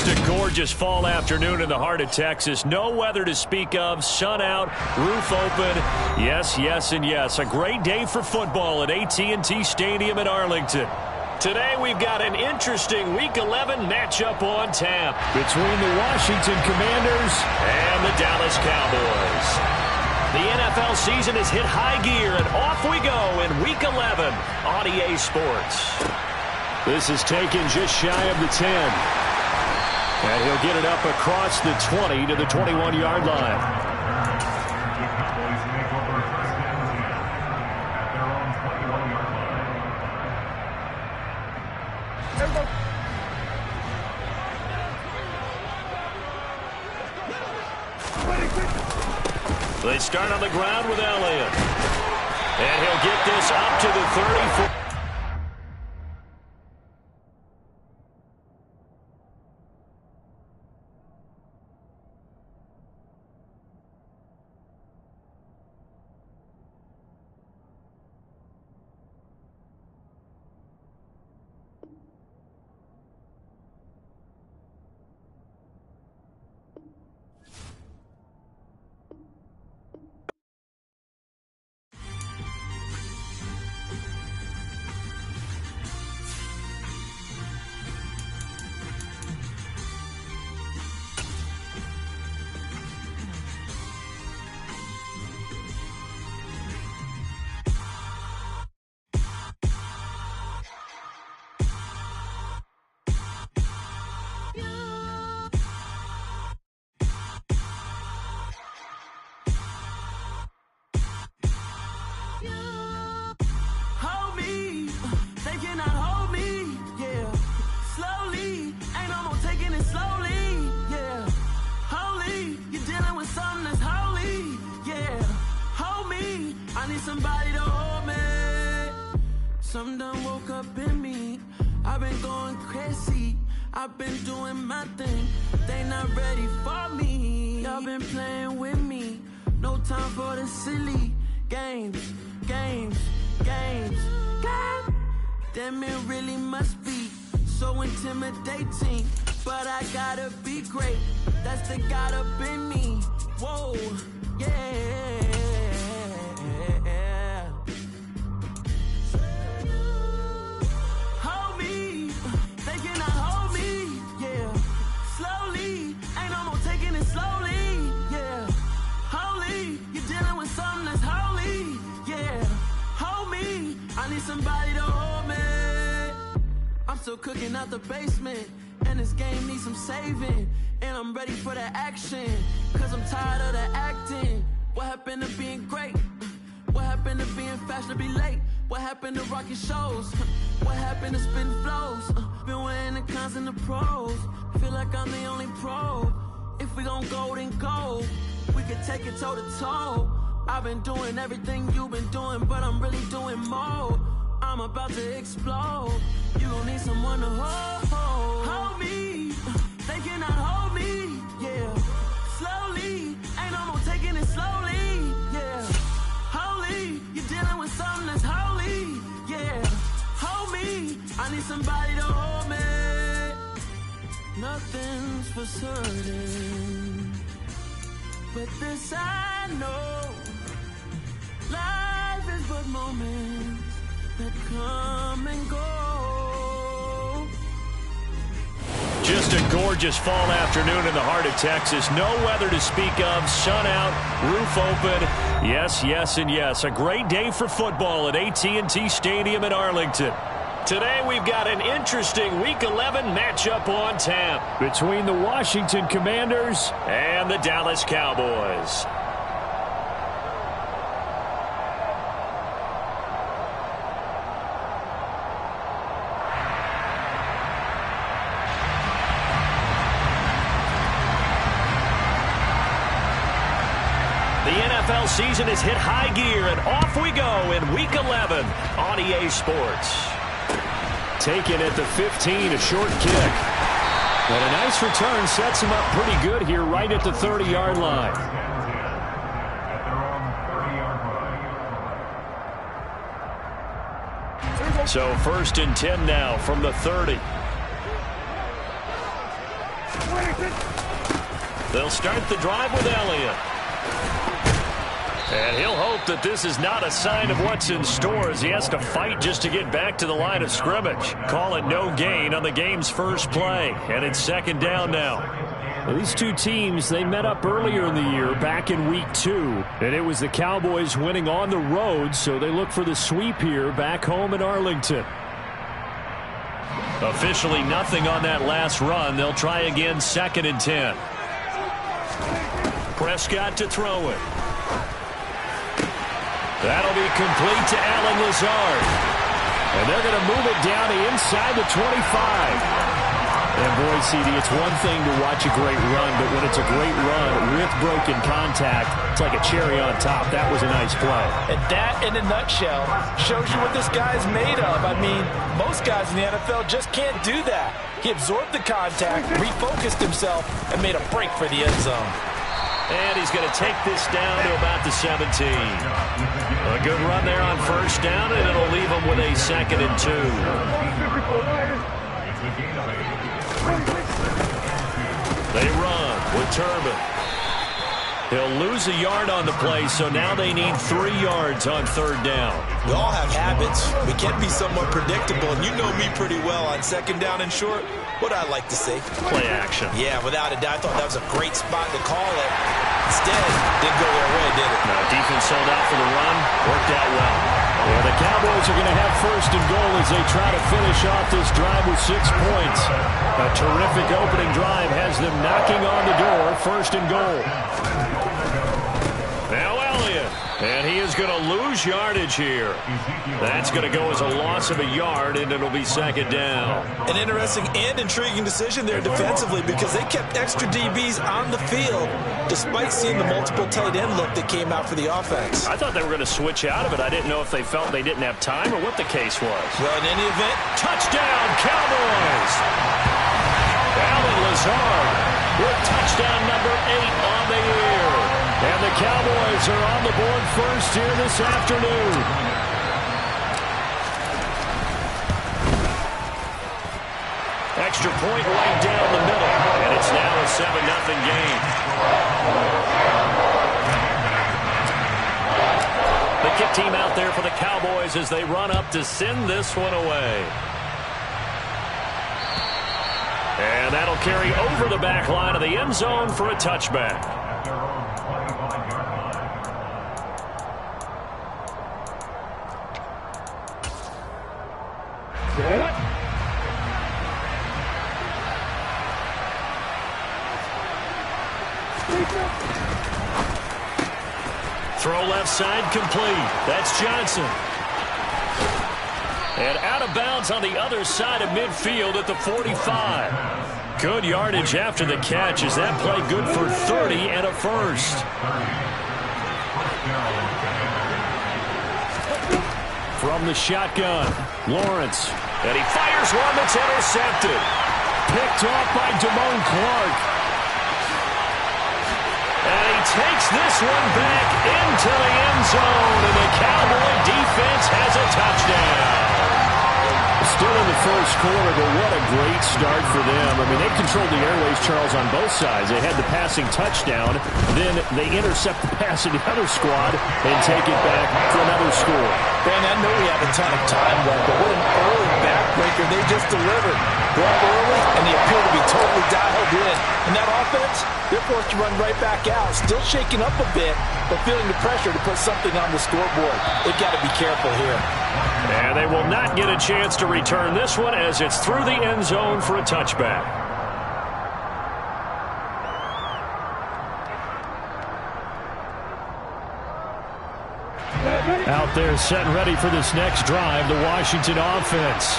Just a gorgeous fall afternoon in the heart of Texas. No weather to speak of. Sun out, roof open. Yes, yes, and yes. A great day for football at AT&T Stadium in Arlington. Today we've got an interesting Week 11 matchup on tap between the Washington Commanders and the Dallas Cowboys. The NFL season has hit high gear, and off we go in Week 11 on EA Sports. This is taken just shy of the 10. And he'll get it up across the 20 to the 21-yard line. They start on the ground with Elliott. And he'll get this up to the 34. Somebody to hold me. Some done woke up in me. I've been going crazy. I've been doing my thing. They not ready for me. Y'all been playing with me. No time for the silly games. God damn, it really must be so intimidating. But I gotta be great. That's the God up in me. Whoa, yeah. Somebody to hold me. I'm still cooking out the basement, and this game needs some saving. And I'm ready for the action, cause I'm tired of the acting. What happened to being great? What happened to being fashionably late? What happened to rocking shows? What happened to spitting flows? Been weighing the cons and the pros. Feel like I'm the only pro. If we gon' go, then go. We could take it toe to toe. I've been doing everything you've been doing, but I'm really doing more. I'm about to explode. You gon' need someone to hold me. They cannot hold me, yeah. Slowly, ain't no more taking it slowly, yeah. Holy, you're dealing with something that's holy, yeah. Hold me, I need somebody to hold me. Nothing's for certain, but this I know. Life is but moments that come and go. Just a gorgeous fall afternoon in the heart of Texas. No weather to speak of. Sun out, roof open. Yes, yes, and yes. A great day for football at AT&T Stadium in Arlington. Today we've got an interesting Week 11 matchup on tap between the Washington Commanders and the Dallas Cowboys. NFL season has hit high gear, and off we go in Week 11 on EA Sports. Taken at the 15, a short kick. And a nice return sets him up pretty good here right at the 30-yard line. So 1st and 10 now from the 30. They'll start the drive with Elliott. And he'll hope that this is not a sign of what's in store as he has to fight just to get back to the line of scrimmage. Call it no gain on the game's first play. And it's second down now. Well, these two teams, they met up earlier in the year, back in Week 2. And it was the Cowboys winning on the road, so they look for the sweep here back home in Arlington. Officially nothing on that last run. They'll try again, 2nd and 10. Prescott to throw it. That'll be complete to Allen Lazard. And they're going to move it down to inside the 25. And boy, CD, it's one thing to watch a great run, but when it's a great run with broken contact, it's like a cherry on top. That was a nice play. And that, in a nutshell, shows you what this guy's made of. I mean, most guys in the NFL just can't do that. He absorbed the contact, refocused himself, and made a break for the end zone. And he's going to take this down to about the 17. A good run there on first down, and it'll leave him with a 2nd and 2. They run with Turbin. He'll lose a yard on the play, so now they need 3 yards on 3rd down. We all have habits. We can be somewhat predictable, and you know me pretty well on 2nd down and short. What I like to say? Play action. Yeah, without a doubt. I thought that was a great spot to call it. Instead, didn't go their way, did it? No, defense sold out for the run. Worked out well. Yeah, the Cowboys are going to have 1st and goal as they try to finish off this drive with 6 points. A terrific opening drive has them knocking on the door. 1st and goal. Now Elliott. And he is going to lose yardage here. That's going to go as a loss of a yard, and it'll be 2nd down. An interesting and intriguing decision there defensively because they kept extra DBs on the field despite seeing the multiple tight end look that came out for the offense. I thought they were going to switch out of it. I didn't know if they felt they didn't have time or what the case was. Well, in any event, touchdown Cowboys! Allen Lazard with touchdown number 8 on the year. And the Cowboys are on the board first here this afternoon. Extra point right down the middle. And it's now a 7-0 game. The kick team out there for the Cowboys as they run up to send this one away. And that'll carry over the back line of the end zone for a touchback. Throw left side complete. That's Johnson. And out of bounds on the other side of midfield at the 45. Good yardage after the catch as that play good for 30 and a first. From the shotgun, Lawrence. And he fires one that's intercepted. Picked off by Damone Clark. And he takes this one back into the end zone. And the Cowboy defense has a touchdown. Still in the first quarter, but what a great start for them. I mean, they controlled the airways, Charles, on both sides. They had the passing touchdown. Then they intercept the pass of the other squad and take it back for another score. Ben, I know we have a ton of time left, but what an early backbreaker they just delivered. They're up early, and they appear to be totally dialed in. And that offense, they're forced to run right back out. Still shaking up a bit, but feeling the pressure to put something on the scoreboard. They've got to be careful here. And they will not get a chance to return this one as it's through the end zone for a touchback. Out there set and ready for this next drive, the Washington offense.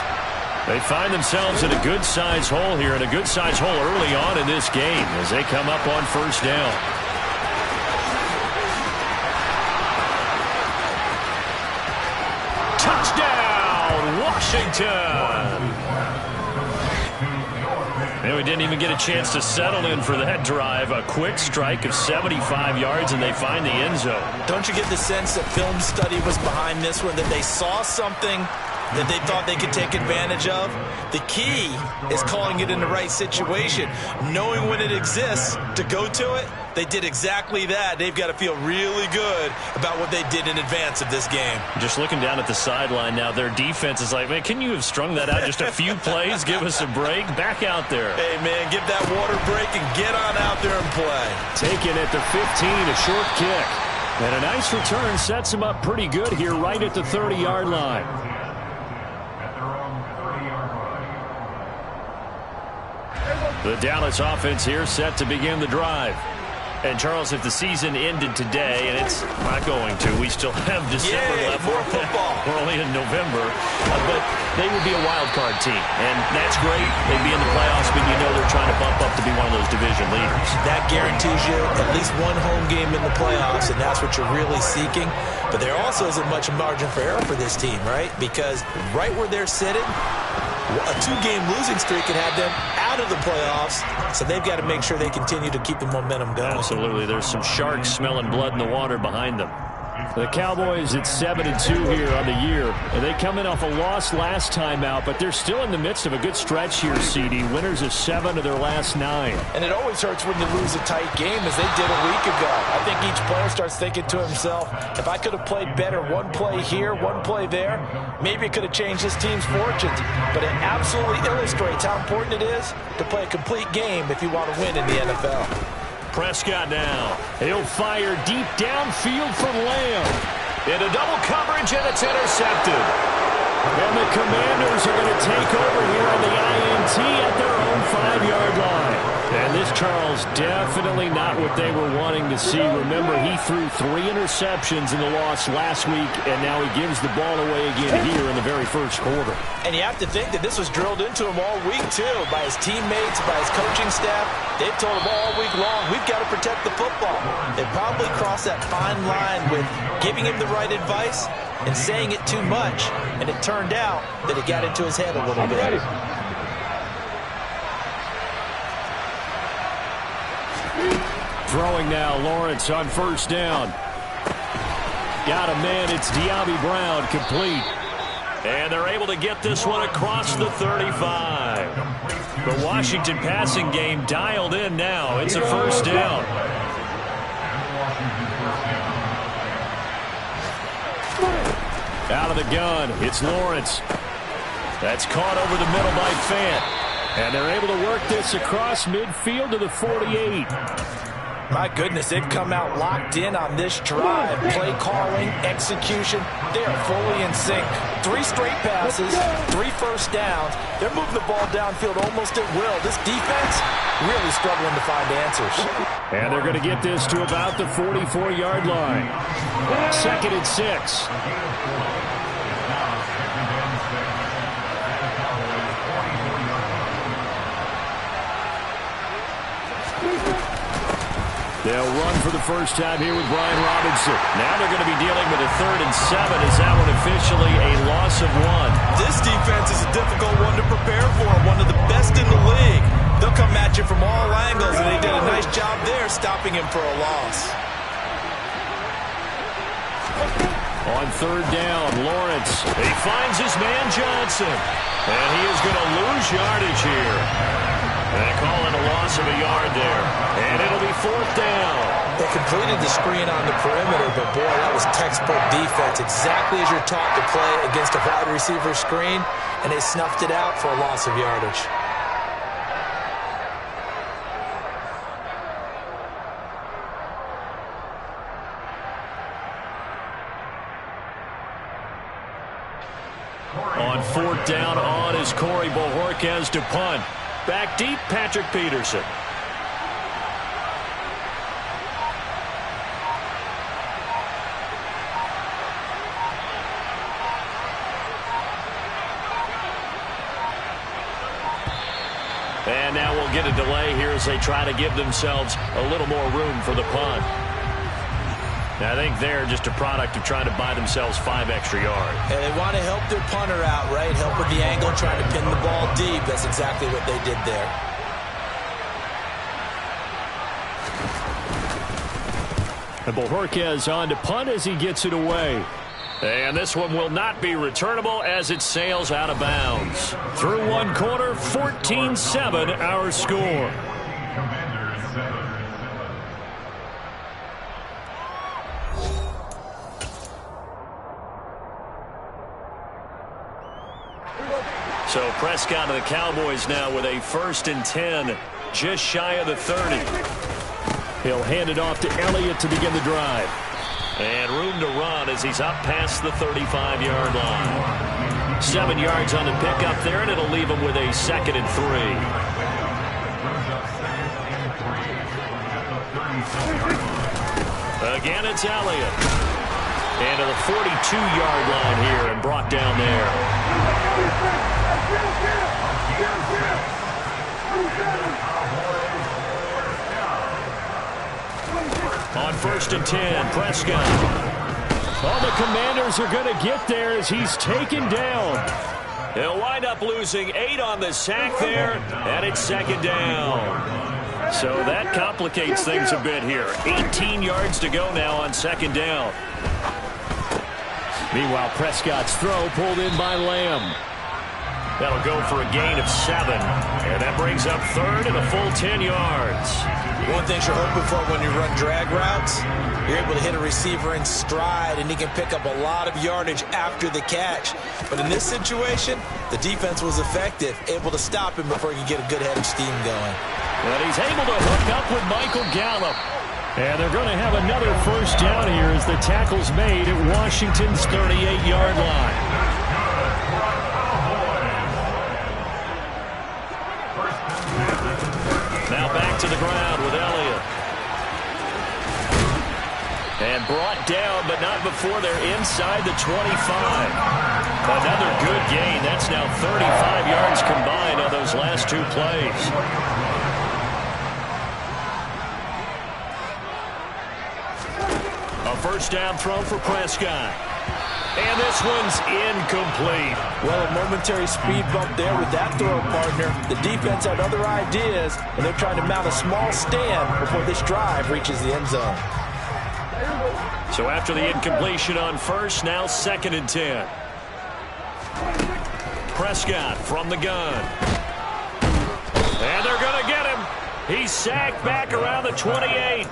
They find themselves in a good-sized hole here, and a good-sized hole early on in this game as they come up on first down. Touchdown, Washington! And we didn't even get a chance to settle in for that drive. A quick strike of 75 yards, and they find the end zone. Don't you get the sense that film study was behind this one, that they saw something that they thought they could take advantage of. The key is calling it in the right situation, knowing when it exists to go to it. They did exactly that. They've got to feel really good about what they did in advance of this game. Just looking down at the sideline now, their defense is like, man, can you have strung that out just a few plays? Give us a break. Back out there. Hey, man, give that water break and get on out there and play. Taken at the 15, a short kick. And a nice return sets him up pretty good here right at the 30-yard line. The Dallas offense here set to begin the drive. And, Charles, if the season ended today, and it's not going to, we still have December left. More football. We're only in November. But they would be a wild card team. And that's great. They'd be in the playoffs, but you know they're trying to bump up to be one of those division leaders. That guarantees you at least one home game in the playoffs, and that's what you're really seeking. But there also isn't much margin for error for this team, right? Because right where they're sitting, a 2-game losing streak can have them out of the playoffs, so they've got to make sure they continue to keep the momentum going. Absolutely. There's some sharks smelling blood in the water behind them. The Cowboys at 7-2 here on the year. And they come in off a loss last time out, but they're still in the midst of a good stretch here, CD. Winners of 7 of their last 9. And it always hurts when you lose a tight game, as they did a week ago. I think each player starts thinking to himself, if I could have played better one play here, one play there, maybe it could have changed this team's fortunes. But it absolutely illustrates how important it is to play a complete game if you want to win in the NFL. Prescott now. He'll fire deep downfield from Lamb. Into double coverage, and it's intercepted. And the Commanders are going to take over here on the INT at their own 5-yard line. And this, Charles, definitely not what they were wanting to see. Remember, he threw 3 interceptions in the loss last week, and now he gives the ball away again here in the very first quarter. And you have to think that this was drilled into him all week, too, by his teammates, by his coaching staff. They've told him all week long, we've got to protect the football. They probably crossed that fine line with giving him the right advice and saying it too much, and it turned out that it got into his head a little bit. Throwing now, Lawrence on first down. Got a man, it's De'Ami Brown, complete. And they're able to get this one across the 35. The Washington passing game dialed in now. It's a first down. Out of the gun, it's Lawrence. That's caught over the middle by Fant. And they're able to work this across midfield to the 48. My goodness, they've come out locked in on this drive. Play calling, execution, they are fully in sync. 3 straight passes, 3 first downs. They're moving the ball downfield almost at will. This defense really struggling to find answers. And they're going to get this to about the 44-yard line. 2nd and 6. They'll run for the first time here with Brian Robinson. Now they're going to be dealing with a 3rd and 7. Is that one officially a loss of 1? This defense is a difficult one to prepare for, one of the best in the league. They'll come at you from all angles, and they did a nice job there stopping him for a loss. On 3rd down, Lawrence. He finds his man Johnson. And he is going to lose yardage here. And they call it a loss of a yard there. And it'll be 4th down. They completed the screen on the perimeter, but boy, that was textbook defense. Exactly as you're taught to play against a wide receiver screen, and they snuffed it out for a loss of yardage. On 4th down, on is Corey Bojorquez to punt. Back deep, Patrick Peterson. And now we'll get a delay here as they try to give themselves a little more room for the punt. Now, I think they're just a product of trying to buy themselves 5 extra yards. And they want to help their punter out, right? Help with the angle, trying to pin the ball deep. That's exactly what they did there. And Bojorquez on to punt as he gets it away. And this one will not be returnable as it sails out of bounds. Through one quarter, 14-7 our score. So Prescott of the Cowboys now with a 1st and 10, just shy of the 30. He'll hand it off to Elliott to begin the drive. And room to run as he's up past the 35-yard line. 7 yards on the pickup there, and it'll leave him with a 2nd and 3. Again, it's Elliott. And to the 42-yard line here and brought down there. On 1st and 10, Prescott. Oh, the Commanders are going to get there as he's taken down. They'll wind up losing 8 on the sack there, and it's 2nd down. So that complicates things a bit here. 18 yards to go now on 2nd down. Meanwhile, Prescott's throw pulled in by Lamb. That'll go for a gain of 7. And that brings up 3rd and a full 10 yards. One thing you're hoping for when you run drag routes, you're able to hit a receiver in stride, and he can pick up a lot of yardage after the catch. But in this situation, the defense was effective, able to stop him before he could get a good head of steam going. And he's able to hook up with Michael Gallup. And they're going to have another 1st down here as the tackle's made at Washington's 38-yard line. Now back to the ground with Elliott. And brought down, but not before they're inside the 25. Another good gain. That's now 35 yards combined on those last 2 plays. A 1st down throw for Prescott. And this one's incomplete. Well, a momentary speed bump there with that throw, partner. The defense had other ideas, and they're trying to mount a small stand before this drive reaches the end zone. So after the incompletion on 1st, now 2nd and 10. Prescott from the gun. And they're going to get him. He's sacked back around the 28.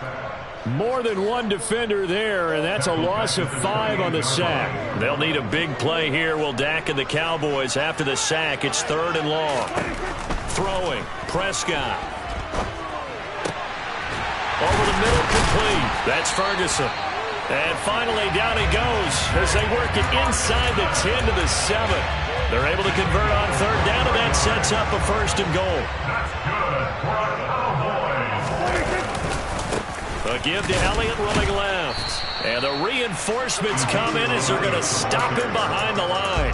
More than one defender there, and that's a loss of 5 on the sack. They'll need a big play here, will Dak and the Cowboys. After the sack, it's 3rd and long. Throwing, Prescott. Over the middle, complete. That's Ferguson. And finally, down he goes as they work it inside the 10 to the 7. They're able to convert on 3rd down, and that sets up a 1st and goal. A give to Elliott running left. And the reinforcements come in as they're going to stop him behind the line.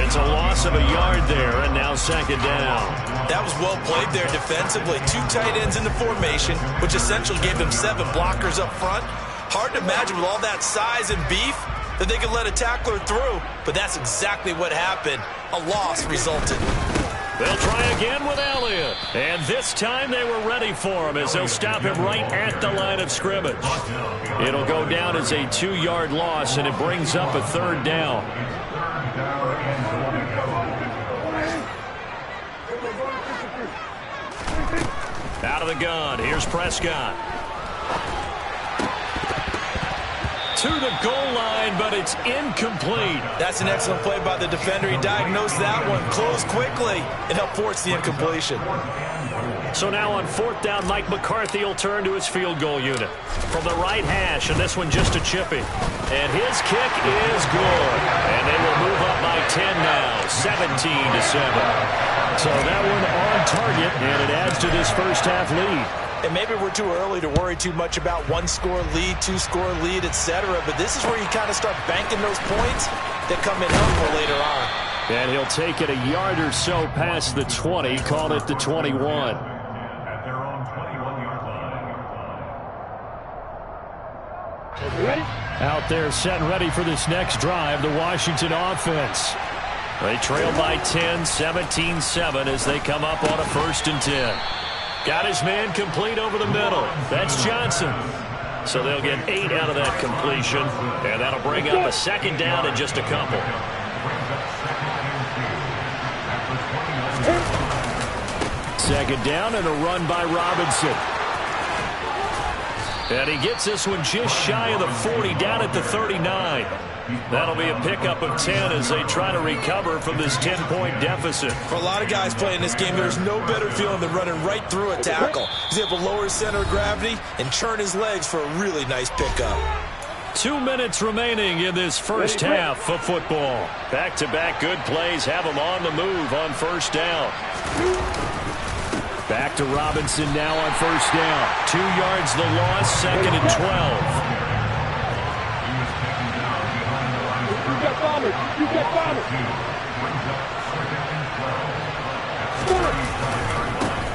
It's a loss of a yard there, and now 2nd down. That was well played there defensively. 2 tight ends in the formation, which essentially gave them 7 blockers up front. Hard to imagine with all that size and beef that they could let a tackler through, but that's exactly what happened. A loss resulted. They'll try again with Elliott. And this time they were ready for him as they'll stop him right at the line of scrimmage. It'll go down as a 2-yard loss, and it brings up a 3rd down. Out of the gun, here's Prescott. To the goal line, but it's incomplete. That's an excellent play by the defender. He diagnosed that one, closed quickly, and helped force the incompletion. So now on 4th down, Mike McCarthy will turn to his field goal unit. From the right hash, and this one just a chippy. And his kick is good. And they will move up by 10 now, 17 to 7. So that one on target, and it adds to this first half lead. And maybe we're too early to worry too much about 1-score lead, 2-score lead, etc. But this is where you kind of start banking those points that come in helpful later on. And he'll take it a yard or so past the 20, call it the 21. Out there set and ready for this next drive, the Washington offense. They trail by 10, 17-7 as they come up on a 1st and 10. Got his man complete over the middle. That's Johnson. So they'll get 8 out of that completion, and that'll bring up a second down in just a couple. Second down and a run by Robinson. And he gets this one just shy of the 40, down at the 39. That'll be a pickup of 10 as they try to recover from this 10-point deficit. For a lot of guys playing this game, there's no better feeling than running right through a tackle. He's able to lower his center of gravity and turn his legs for a really nice pickup. 2 minutes remaining in this first half of football. Back-to-back good plays have them on the move on first down. Back to Robinson now on first down. 2 yards the loss, second and 12.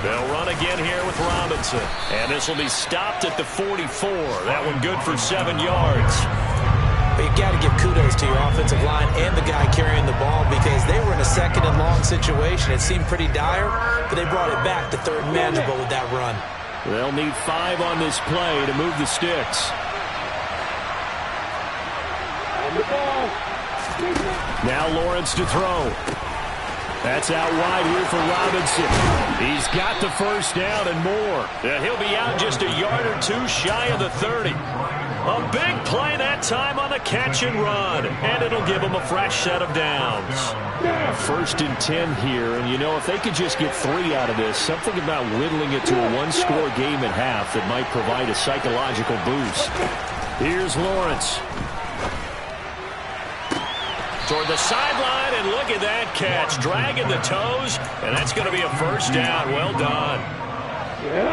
They'll run again here with Robinson. And this will be stopped at the 44. That one good for 7 yards. But you've got to give kudos to your offensive line and the guy carrying the ball because they were in a second and long situation. It seemed pretty dire, but they brought it back to third and manageable with that run. They'll need 5 on this play to move the sticks. Now Lawrence to throw. That's out wide here for Robinson. He's got the first down and more. And he'll be out just a yard or 2 shy of the 30. A big play that time on the catch and run. And it'll give them a fresh set of downs. First and 10 here. And, you know, if they could just get 3 out of this, something about whittling it to a 1-score game at half that might provide a psychological boost. Here's Lawrence. Toward the sideline, and look at that catch. Dragging the toes, and that's going to be a first down. Well done.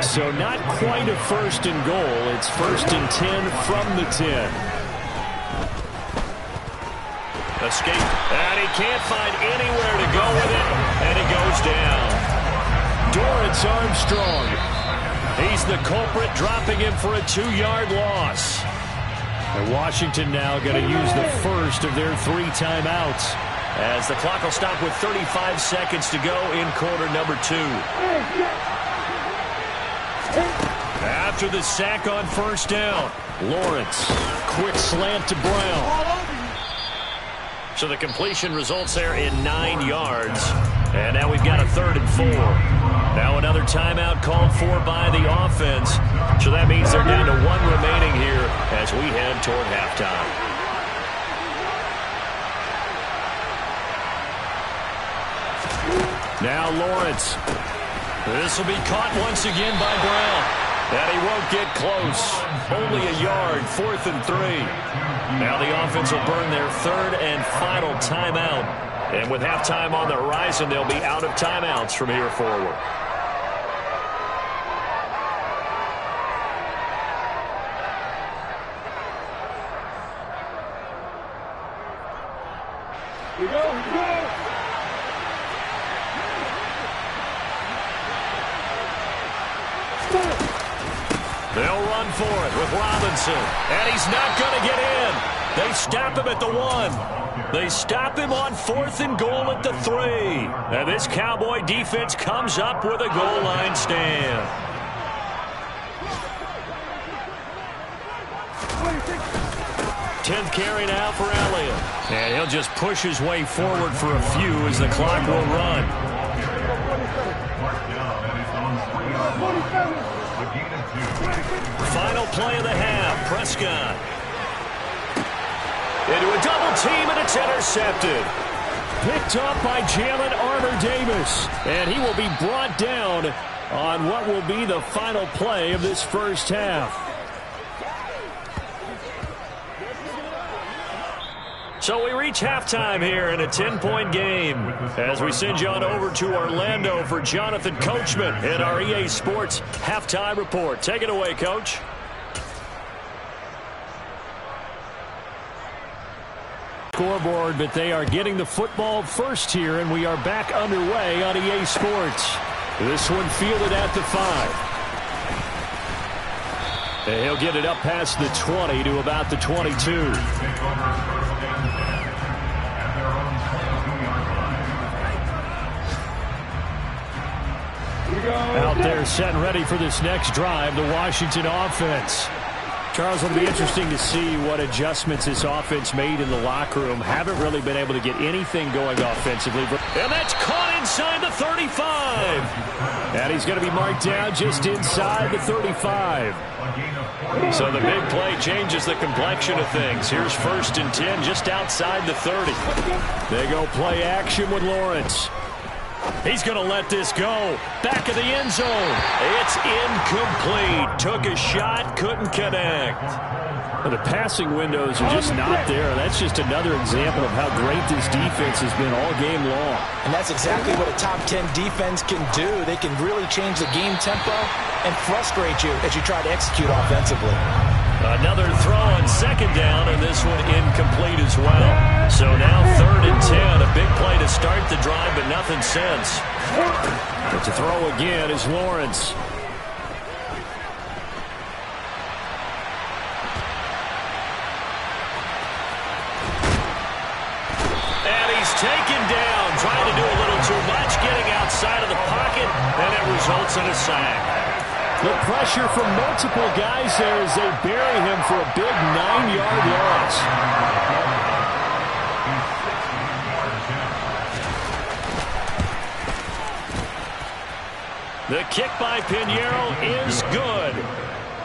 So not quite a first and goal. It's first and 10 from the 10. Escape, and he can't find anywhere to go with it, and he goes down. Dorrance Armstrong. He's the culprit, dropping him for a 2-yard loss. And Washington now going to use the first of their 3 timeouts as the clock will stop with 35 seconds to go in quarter number 2. After the sack on first down, Lawrence, quick slant to Brown. So the completion results there in 9 yards. And now we've got a 3rd and 4. Now another timeout called for by the offense. So that means they're down to 1 remaining here as we head toward halftime. Now Lawrence. This will be caught once again by Brown. And he won't get close. Only a yard, 4th and 3. Now the offense will burn their 3rd and final timeout. And with halftime on the horizon, they'll be out of timeouts from here forward. Here we go. They'll run for it with Robinson. And he's not going to get in. They stop him at the 1. They stop him on 4th and goal at the 3. And this Cowboy defense comes up with a goal line stand. Tenth carry now for Elliott. And he'll just push his way forward for a few as the clock will run. Final play of the half. Prescott. Into a double team, and it's intercepted. Picked up by Jalen Armour-Davis. And he will be brought down on what will be the final play of this first half. So we reach halftime here in a 10-point game as we send you on over to Orlando for Jonathan Coachman in our EA Sports Halftime Report. Take it away, Coach. Scoreboard, but they are getting the football first here, and we are back underway on EA Sports. This one fielded at the 5. And he'll get it up past the 20 to about the 22. Out there set and ready for this next drive, the Washington offense. Charles, it'll be interesting to see what adjustments this offense made in the locker room. Haven't really been able to get anything going offensively. And that's caught inside the 35. And he's going to be marked down just inside the 35. So the big play changes the complexion of things. Here's 1st and 10 just outside the 30. They go play action with Lawrence. He's going to let this go. Back of the end zone. It's incomplete. Took a shot, couldn't connect. Well, the passing windows are just not there. That's just another example of how great this defense has been all game long. And that's exactly what a top 10 defense can do. They can really change the game tempo and frustrate you as you try to execute offensively. Another throw on 2nd down, and this one incomplete as well. So now 3rd and 10. A big play to start the drive, but nothing since. But to throw again is Lawrence. And he's taken down, trying to do a little too much, getting outside of the pocket, and it results in a sack. The pressure from multiple guys there as they bury him for a big 9-yard loss. The kick by Pinheiro is good.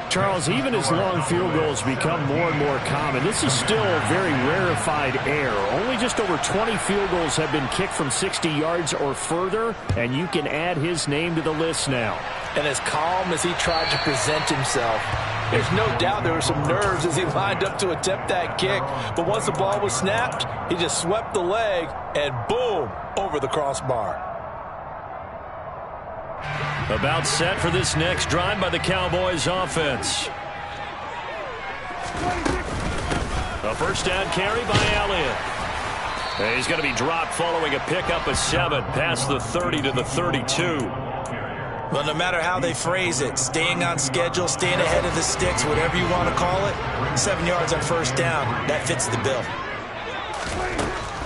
Charles, even as long field goals become more and more common, this is still a very rarefied error. Only just over 20 field goals have been kicked from 60 yards or further, and you can add his name to the list now. And as calm as he tried to present himself, there's no doubt there were some nerves as he lined up to attempt that kick. But once the ball was snapped, he just swept the leg and boom, over the crossbar. About set for this next drive by the Cowboys offense. A 1st down carry by Elliott. And he's going to be dropped following a pickup of 7 past the 30 to the 32. Well, no matter how they phrase it, staying on schedule, staying ahead of the sticks, whatever you want to call it, 7 yards on 1st down, that fits the bill.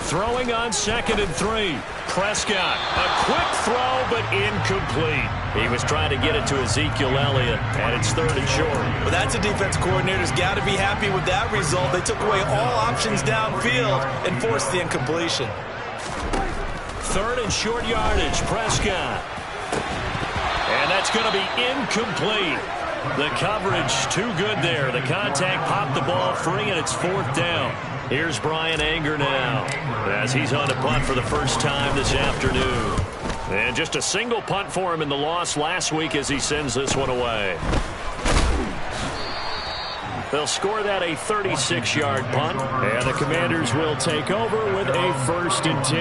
Throwing on 2nd and 3. Prescott, a quick throw, but incomplete. He was trying to get it to Ezekiel Elliott, and it's 3rd and short. Well, that's a defense coordinator's got to be happy with that result. They took away all options downfield and forced the incompletion. 3rd and short yardage, Prescott. And that's going to be incomplete. The coverage too good there. The contact popped the ball free, and it's 4th down. Here's Brian Anger now as he's on to punt for the first time this afternoon. And just a single punt for him in the loss last week as he sends this one away. They'll score that a 36-yard punt, and the Commanders will take over with a 1st and 10.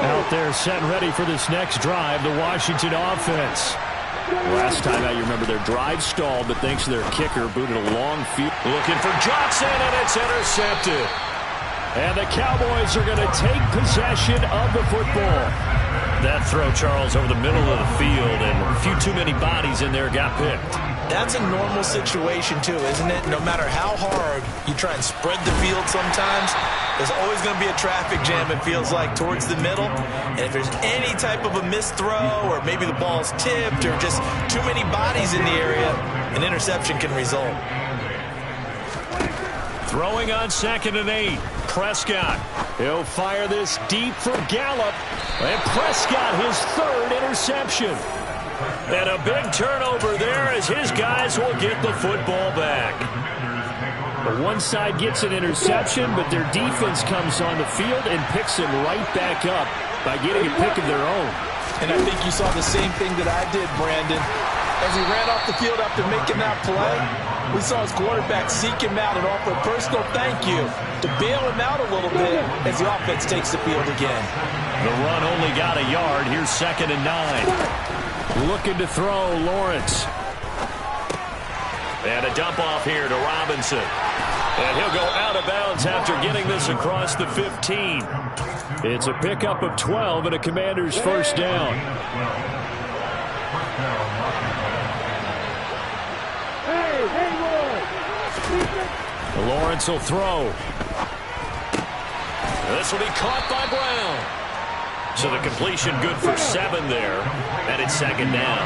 Out there set and ready for this next drive, the Washington offense. Last time out, you remember their drive stalled, but thanks to their kicker, booted a long field. Looking for Johnson, and it's intercepted. And the Cowboys are going to take possession of the football. That throw, Charles, over the middle of the field, and a few too many bodies in there got picked. That's a normal situation, too, isn't it? No matter how hard you try and spread the field sometimes, there's always going to be a traffic jam, it feels like, towards the middle. And if there's any type of a missed throw, or maybe the ball's tipped, or just too many bodies in the area, an interception can result. Throwing on 2nd and 8. Prescott. He'll fire this deep for Gallup. And Prescott, his 3rd interception. And a big turnover there as his guys will get the football back. The one side gets an interception, but their defense comes on the field and picks him right back up by getting a pick of their own. And I think you saw the same thing that I did, Brandon. As he ran off the field after making that play, we saw his quarterback seek him out and offer a personal thank you to bail him out a little bit as the offense takes the field again. The run only got a yard. Here's 2nd and 9. Looking to throw, Lawrence. And a dump off here to Robinson. And he'll go out of bounds after getting this across the 15. It's a pickup of 12 and a Commander's 1st down. Lawrence will throw. This will be caught by Brown. So the completion good for 7 there, and it's second down.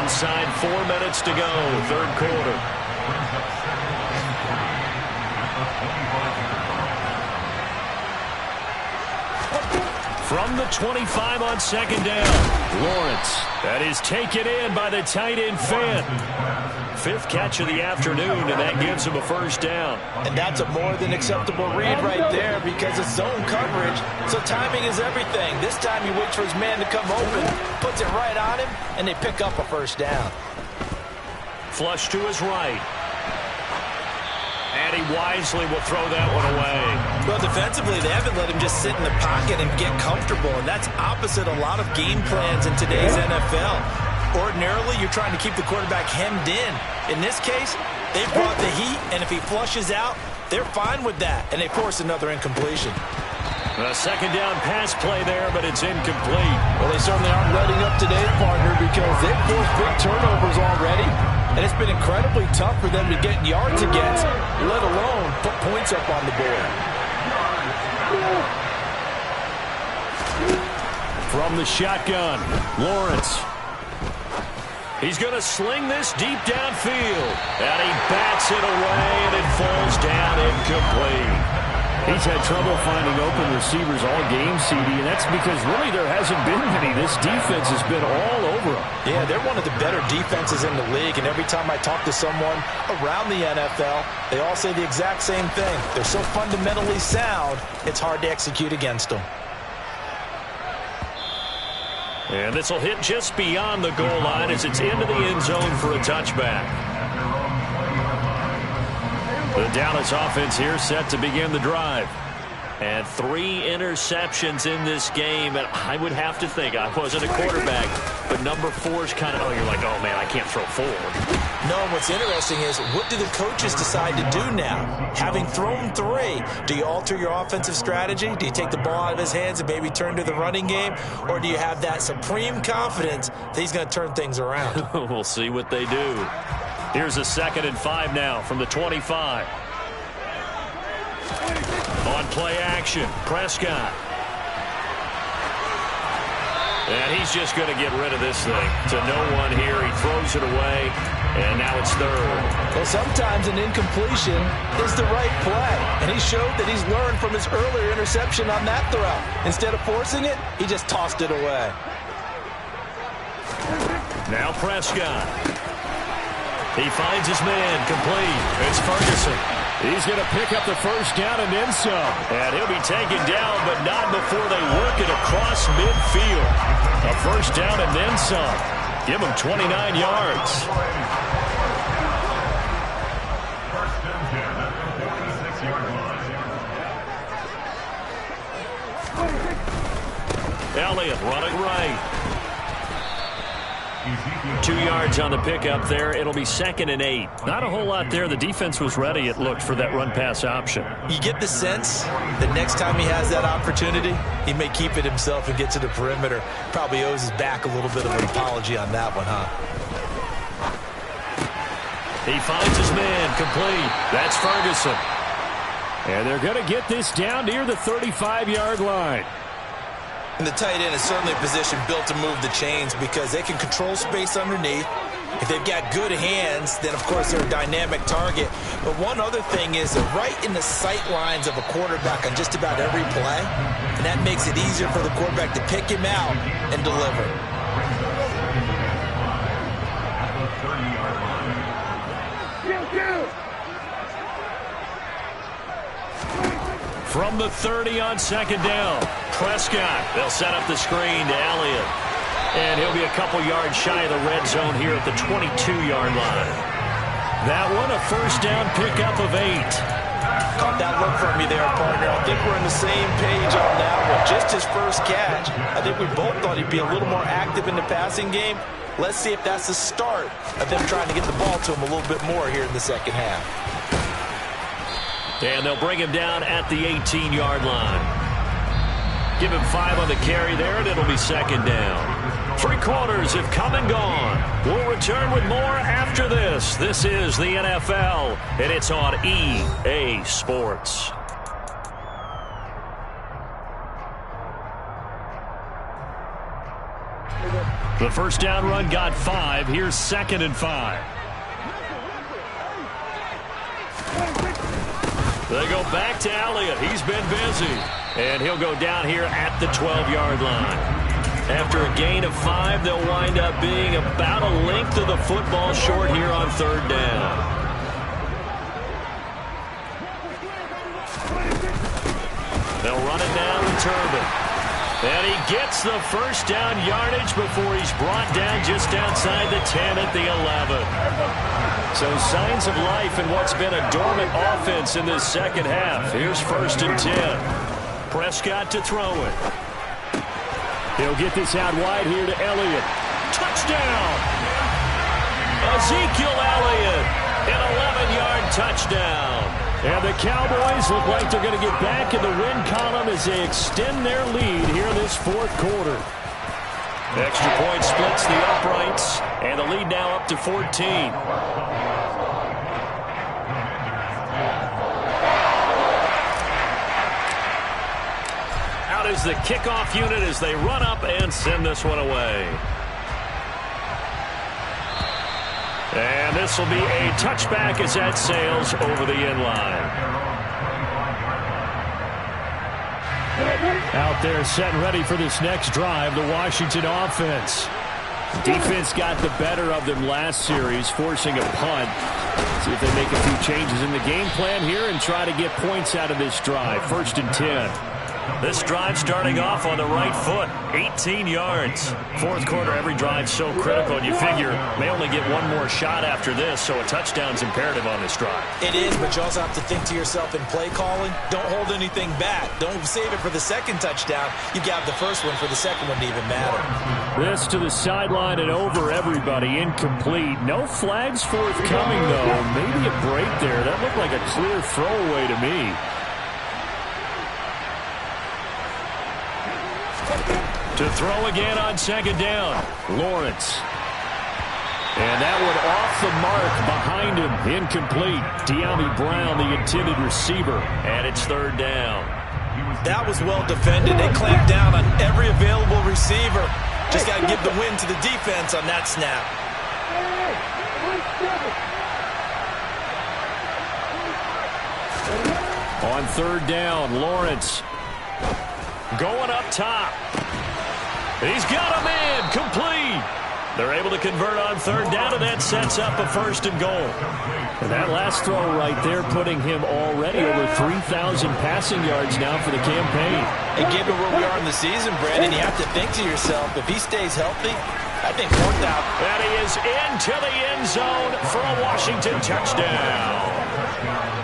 Inside 4 minutes to go, third quarter. From the 25 on second down, Lawrence. That is taken in by the tight end Fant. 5th catch of the afternoon, and that gives him a first down. And that's a more than acceptable read right there because it's zone coverage, so timing is everything. This time he waits for his man to come open, puts it right on him, and they pick up a first down. Flush to his right. And he wisely will throw that one away. Well, defensively, they haven't let him just sit in the pocket and get comfortable, and that's opposite a lot of game plans in today's NFL. Ordinarily, you're trying to keep the quarterback hemmed in. In this case, they brought the heat, and if he flushes out, they're fine with that, and they force another incompletion. A second down pass play there, but it's incomplete. Well, they certainly aren't letting up today, partner, because they've forced big turnovers already, and it's been incredibly tough for them to get yards against, let alone put points up on the board. From the shotgun, Lawrence. He's going to sling this deep downfield. And he bats it away, and it falls down incomplete. He's had trouble finding open receivers all game, CD, and that's because really there hasn't been many. This defense has been all over him. Yeah, they're one of the better defenses in the league, and every time I talk to someone around the NFL, they all say the exact same thing. They're so fundamentally sound, it's hard to execute against them. And this will hit just beyond the goal line as it's into the end zone for a touchback. The Dallas offense here set to begin the drive. And 3 interceptions in this game. And I would have to think, I wasn't a quarterback, but number 4 is kind of, you're like, oh, man, I can't throw forward. No, what's interesting is, what do the coaches decide to do now? Having thrown 3, do you alter your offensive strategy? Do you take the ball out of his hands and maybe turn to the running game? Or do you have that supreme confidence that he's going to turn things around? We'll see what they do. Here's a 2nd and 5 now from the 25. On play action, Prescott. And he's just going to get rid of this thing to no one here. He throws it away, and now it's 3rd. Well, sometimes an incompletion is the right play, and he showed that he's learned from his earlier interception on that throw. Instead of forcing it, he just tossed it away. Now Prescott. He finds his man complete. It's Ferguson. He's going to pick up the first down and then some. And he'll be taken down, but not before they work it across midfield. A first down and then some. Give him 29 yards. Elliott running right. 2 yards on the pickup there. It'll be 2nd and 8. Not a whole lot there. The defense was ready, it looked, for that run-pass option. You get the sense that next time he has that opportunity, he may keep it himself and get to the perimeter. Probably owes his back a little bit of an apology on that one, huh? He finds his man complete. That's Ferguson. And they're going to get this down near the 35-yard line. And the tight end is certainly a position built to move the chains because they can control space underneath. If they've got good hands, then, of course, they're a dynamic target. But one other thing is they're right in the sight lines of a quarterback on just about every play. And that makes it easier for the quarterback to pick him out and deliver. From the 30 on 2nd down, Prescott. They'll set up the screen to Elliott. And he'll be a couple yards shy of the red zone here at the 22-yard line. That one, a first down pickup of 8. Caught that look from me there, partner. I think we're on the same page on that one. Just his first catch. I think we both thought he'd be a little more active in the passing game. Let's see if that's the start of them trying to get the ball to him a little bit more here in the second half. And they'll bring him down at the 18-yard line. Give him 5 on the carry there, and it'll be 2nd down. 3 quarters have come and gone. We'll return with more after this. This is the NFL, and it's on EA Sports. The first down run got 5. Here's 2nd and 5. They go back to Elliott. He's been busy. And he'll go down here at the 12-yard line. After a gain of 5, they'll wind up being about a length of the football short here on 3rd down. They'll run it down with Turbin. And he gets the first down yardage before he's brought down just outside the 10 at the 11. So signs of life in what's been a dormant offense in this second half. Here's 1st and 10. Prescott to throw it. He'll get this out wide here to Elliott. Touchdown! Ezekiel Elliott, an 11-yard touchdown. And the Cowboys look like they're going to get back in the win column as they extend their lead here in this 4th quarter. Extra point splits the uprights, and the lead now up to 14. Out is the kickoff unit as they run up and send this one away. And this will be a touchback as that sails over the end line. Out there set and ready for this next drive, the Washington offense. Defense got the better of them last series, forcing a punt. See if they make a few changes in the game plan here and try to get points out of this drive. 1st and 10. This drive starting off on the right foot, 18 yards. 4th quarter, every drive so critical, and you figure they only get one more shot after this, so a touchdown's imperative on this drive. It is, but you also have to think to yourself in play calling, don't hold anything back. Don't save it for the second touchdown. You got the first one for the second one to even matter. This to the sideline and over everybody, incomplete. No flags forthcoming, though. Maybe a break there. That looked like a clear throwaway to me. To throw again on 2nd down, Lawrence. And that one off the mark behind him, incomplete. De'Ami Brown, the intended receiver, and it's 3rd down. That was well defended. They clamped down on every available receiver. Just got to give the win to the defense on that snap. On 3rd down, Lawrence going up top. He's got a man, complete. They're able to convert on 3rd down, and that sets up a 1st and goal. And that last throw right there putting him already over 3,000 passing yards now for the campaign. And given where we are in the season, Brandon, you have to think to yourself, if he stays healthy, I think 4th down. And he is into the end zone for a Washington touchdown.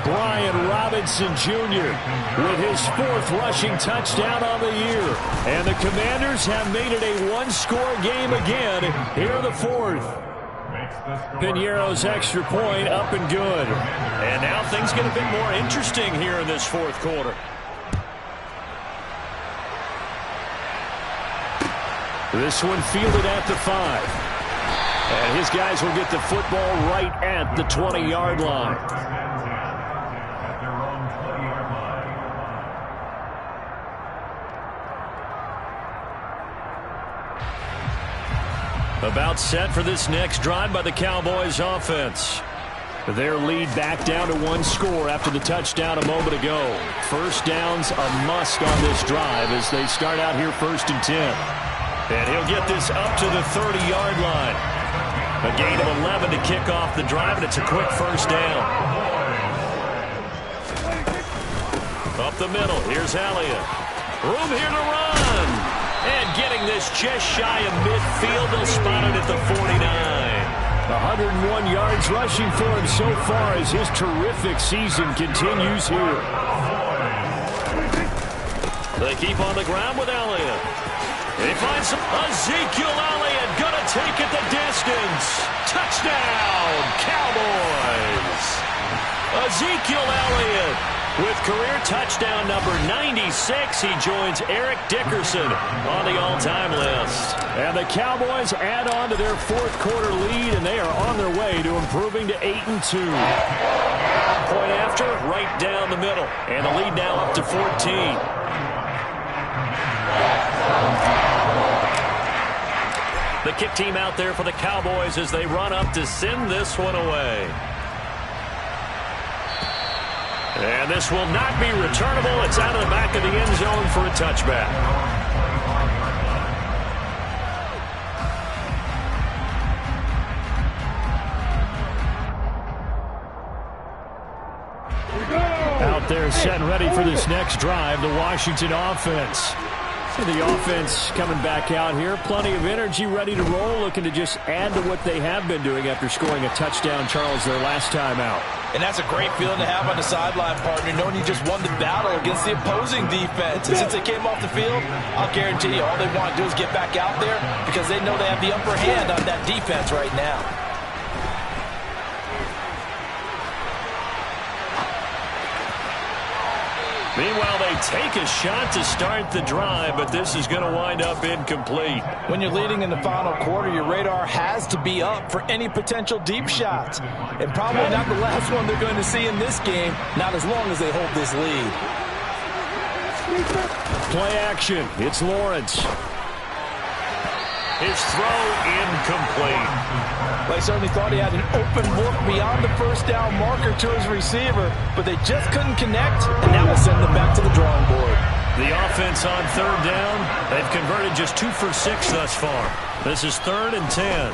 Brian Robinson Jr. with his 4th rushing touchdown on the year. And the Commanders have made it a one-score game again here in the 4th. Piñeiro's extra point up and good. And now things get a bit more interesting here in this 4th quarter. This one fielded at the 5. And his guys will get the football right at the 20-yard line. About set for this next drive by the Cowboys offense. Their lead back down to 1 score after the touchdown a moment ago. 1st down's a must on this drive as they start out here 1st and 10. And he'll get this up to the 30-yard line. A gain of 11 to kick off the drive, and it's a quick 1st down. Up the middle, here's Elliott. Room here to run. And getting this just shy of midfield, they'll spot it at the 49. 101 yards rushing for him so far as his terrific season continues here. They keep on the ground with Elliott. He finds Ezekiel Elliott, gonna take it the distance. Touchdown, Cowboys. Ezekiel Elliott with career touchdown number 96. He joins Eric Dickerson on the all-time list. And the Cowboys add on to their 4th quarter lead, and they are on their way to improving to 8-2. Point after, right down the middle. And the lead now up to 14. The kick team out there for the Cowboys as they run up to send this one away. And this will not be returnable. It's out of the back of the end zone for a touchback. Out there set and ready for this next drive, the Washington offense. So the offense coming back out here, plenty of energy, ready to roll, looking to just add to what they have been doing after scoring a touchdown, Charles, their last time out. And that's a great feeling to have on the sideline, partner, knowing you just won the battle against the opposing defense. And since they came off the field, I'll guarantee you all they want to do is get back out there because they know they have the upper hand on that defense right now. Meanwhile, they take a shot to start the drive, but this is going to wind up incomplete. When you're leading in the final quarter, your radar has to be up for any potential deep shots. And probably not the last one they're going to see in this game, not as long as they hold this lead. Play action. It's Lawrence. His throw incomplete. Well, he certainly thought he had an open look beyond the first down marker to his receiver, but they just couldn't connect, and now we'll send them back to the drawing board. The offense on third down, they've converted just 2 for 6 thus far. This is 3rd and 10.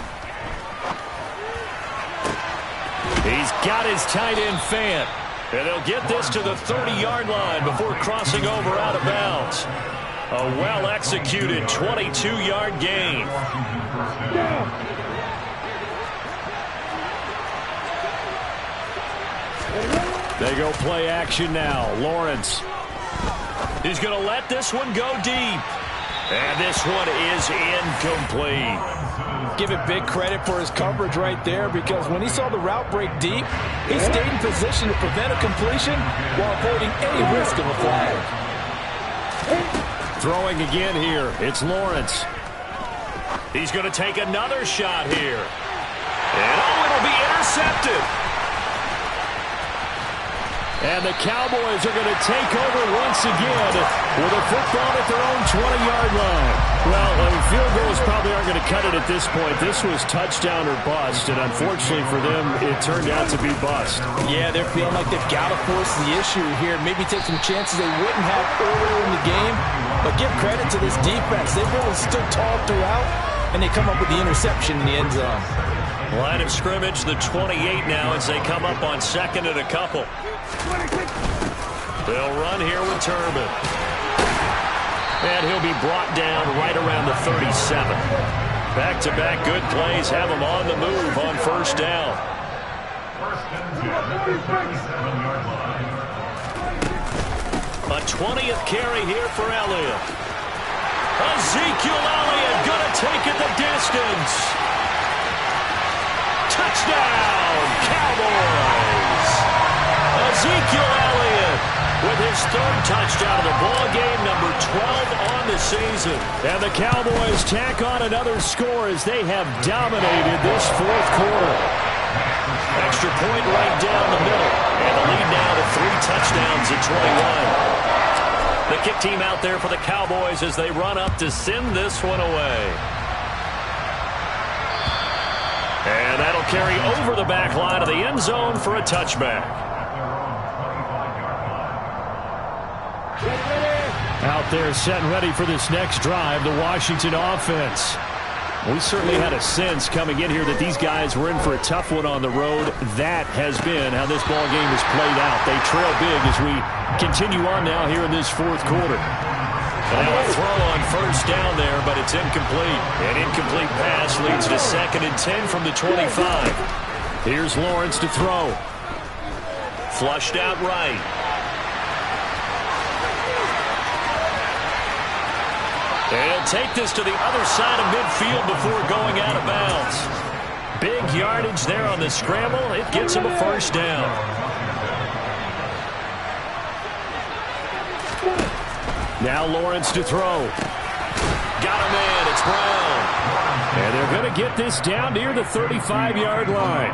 He's got his tight end Fant, and they'll get this to the 30-yard line before crossing over out of bounds. A well-executed 22-yard gain. They go play action now. Lawrence. He's going to let this one go deep. And this one is incomplete. Give it big credit for his coverage right there because when he saw the route break deep, he stayed in position to prevent a completion while avoiding any risk of a flag. Throwing again here. It's Lawrence. He's going to take another shot here. And it'll be intercepted. And the Cowboys are going to take over once again with a football at their own 20-yard line. Well, field goals probably aren't going to cut it at this point. This was touchdown or bust, and unfortunately for them, it turned out to be bust. Yeah, they're feeling like they've got to force the issue here. Maybe take some chances they wouldn't have earlier in the game. But give credit to this defense. They've really stood tall throughout, and they come up with the interception in the end zone. Line of scrimmage, the 28 now as they come up on 2nd and a couple. They'll run here with Turbin. And he'll be brought down right around the 37. Back-to-back good plays have him on the move on first down. A 20th carry here for Elliott. Ezekiel Elliott going to take it the distance. Touchdown, Cowboys! Ezekiel Elliott with his 3rd touchdown of the ball game, number 12 on the season. And the Cowboys tack on another score as they have dominated this 4th quarter. Extra point right down the middle. And the lead now to 3 touchdowns at 21. The kick team out there for the Cowboys as they run up to send this one away. And that'll carry over the back line of the end zone for a touchback. Out there set and ready for this next drive, the Washington offense. We certainly had a sense coming in here that these guys were in for a tough one on the road. That has been how this ball game has played out. They trail big as we continue on now here in this 4th quarter. And now a throw on first down there, but it's incomplete. An incomplete pass leads to 2nd and 10 from the 25. Here's Lawrence to throw. Flushed out right. And he'll take this to the other side of midfield before going out of bounds. Big yardage there on the scramble. It gets him a first down. Now Lawrence to throw. Got him in. It's Brown. And they're going to get this down near the 35-yard line.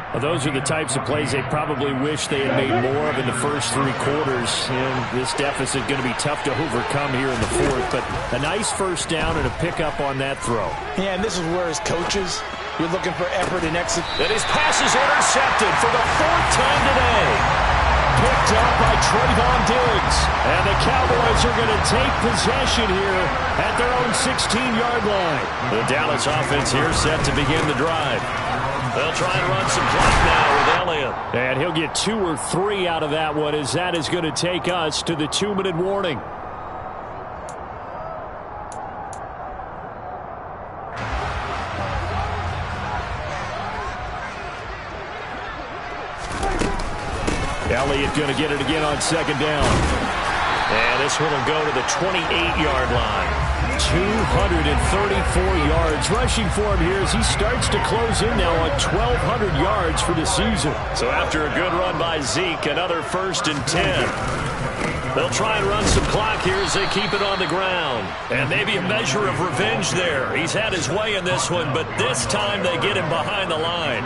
Well, those are the types of plays they probably wish they had made more of in the first 3 quarters. And this deficit going to be tough to overcome here in the fourth. But a nice first down and a pickup on that throw. Yeah, and this is where as coaches, you're looking for effort and exit. And his pass is intercepted for the 4th time today. Picked up by Trayvon Diggs. And the Cowboys are going to take possession here at their own 16-yard line. The Dallas offense here set to begin the drive. They'll try and run some clock now with Elliott. And he'll get 2 or 3 out of that one, as that is going to take us to the 2-minute warning. Elliott going to get it again on second down. And this one will go to the 28-yard line. 234 yards rushing for him here as he starts to close in now on 1,200 yards for the season. So after a good run by Zeke, another 1st and 10. They'll try and run some clock here as they keep it on the ground. And maybe a measure of revenge there. He's had his way in this one, but this time they get him behind the line.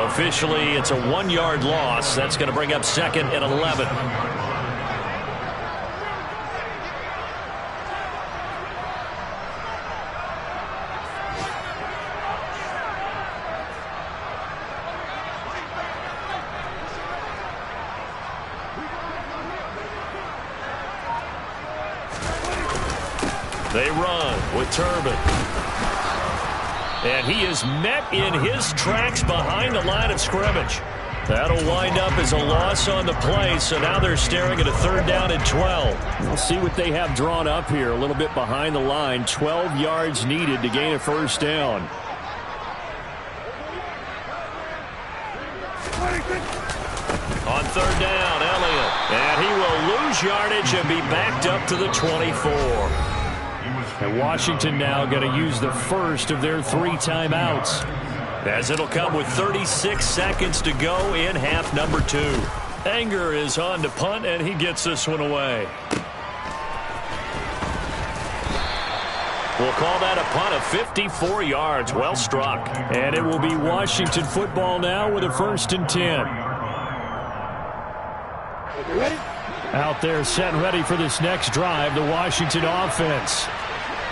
Officially, it's a 1-yard loss. That's going to bring up 2nd and 11. They run with Turbin. And he is met in his tracks behind the line of scrimmage. That'll wind up as a loss on the play, so now they're staring at a 3rd down and 12. We'll see what they have drawn up here. A little bit behind the line. 12 yards needed to gain a 1st down. On 3rd down, Elliott. And he will lose yardage and be backed up to the 24. And Washington now going to use the first of their 3 timeouts, as it'll come with 36 seconds to go in half number 2. Anger is on to punt, and he gets this one away. We'll call that a punt of 54 yards. Well struck. And it will be Washington football now with a 1st and 10. Out there set and ready for this next drive, the Washington offense.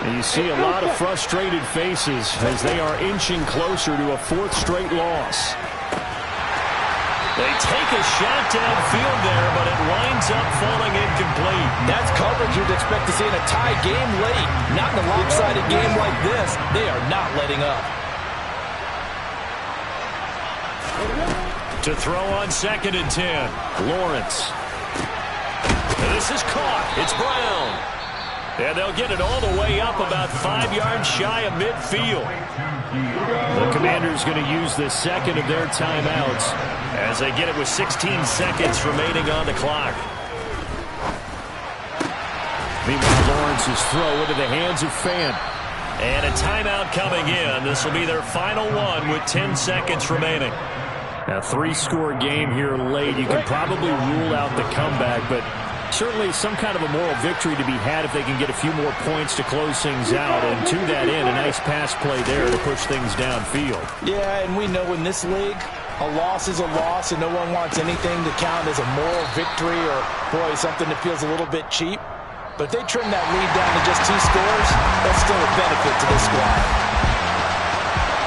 And you see a lot of frustrated faces as they are inching closer to a 4th straight loss. They take a shot downfield there, but it winds up falling incomplete. That's coverage you'd expect to see in a tie game late. Not in a lopsided game like this. They are not letting up. To throw on 2nd and 10, Lawrence. And this is caught. It's Brown. And they'll get it all the way up about 5 yards shy of midfield. The Commanders going to use the 2nd of their timeouts as they get it with 16 seconds remaining on the clock. Meanwhile, Lawrence's throw into the hands of Fant. And a timeout coming in. This will be their final one with 10 seconds remaining. A 3-score game here late. You can probably rule out the comeback, but certainly some kind of a moral victory to be had if they can get a few more points to close things out. And to that end, a nice pass play there to push things downfield. Yeah, and we know in this league, a loss is a loss, and no one wants anything to count as a moral victory or, boy, something that feels a little bit cheap. But if they trim that lead down to just 2 scores, that's still a benefit to this squad.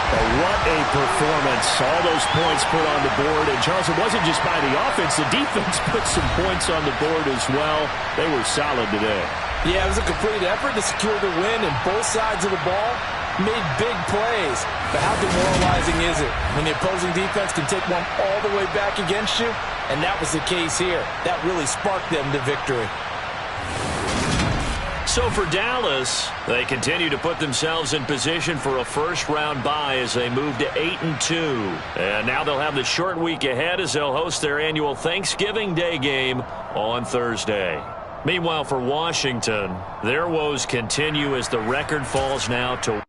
What a performance. All those points put on the board. And, Charles, it wasn't just by the offense. The defense put some points on the board as well. They were solid today. Yeah, it was a complete effort to secure the win, and both sides of the ball made big plays. But how demoralizing is it when the opposing defense can take one all the way back against you? And that was the case here. That really sparked them to victory. So for Dallas, they continue to put themselves in position for a first-round bye as they move to 8-2. And now they'll have the short week ahead as they'll host their annual Thanksgiving Day game on Thursday. Meanwhile, for Washington, their woes continue as the record falls now to